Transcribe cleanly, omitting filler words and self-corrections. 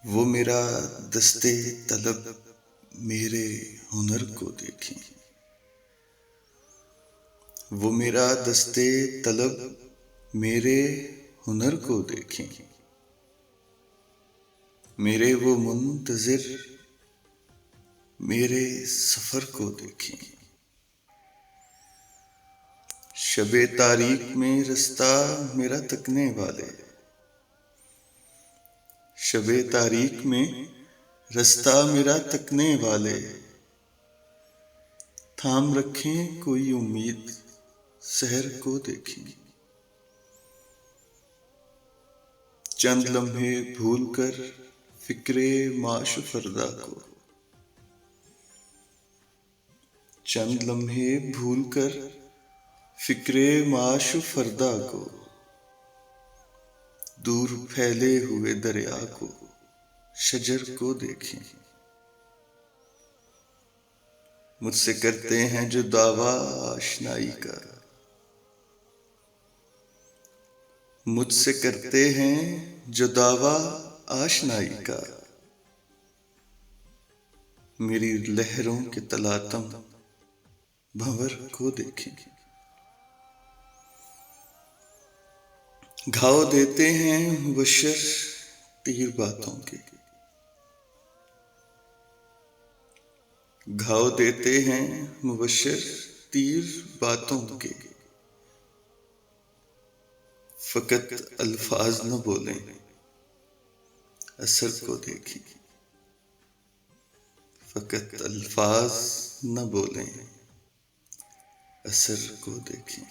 وہ میرا دستے طلب میرے ہنر کو دیکھیں، وہ میرا دستے طلب میرے ہنر کو دیکھیں، میرے وہ منتظر میرے سفر کو دیکھیں۔ شب تاریک میں رستہ میرا تکنے والے، شب تاریک میں رستہ میرا تکنے والے، تھام رکھیں کوئی امید سحر کو دیکھیں۔ چند لمحے بھول کر فکر معاش و فردا کو، چند لمحے بھول کر فکر معاش و فردا کو، دور پھیلے ہوئے دریا کو شجر کو دیکھیں۔ مجھ سے کرتے ہیں جو دعویٰ آشنائی کا، مجھ سے کرتے ہیں جو دعویٰ آشنائی کا، میری لہروں کے تلاطم بھنور کو دیکھیں۔ گھاؤ دیتے ہیں مبشر تیر باتوں کے، گھاؤ دیتے ہیں مبشر تیر باتوں کے، فقط الفاظ نہ بولیں اثر کو دیکھیں، فقط الفاظ نہ بولیں اثر کو دیکھیں۔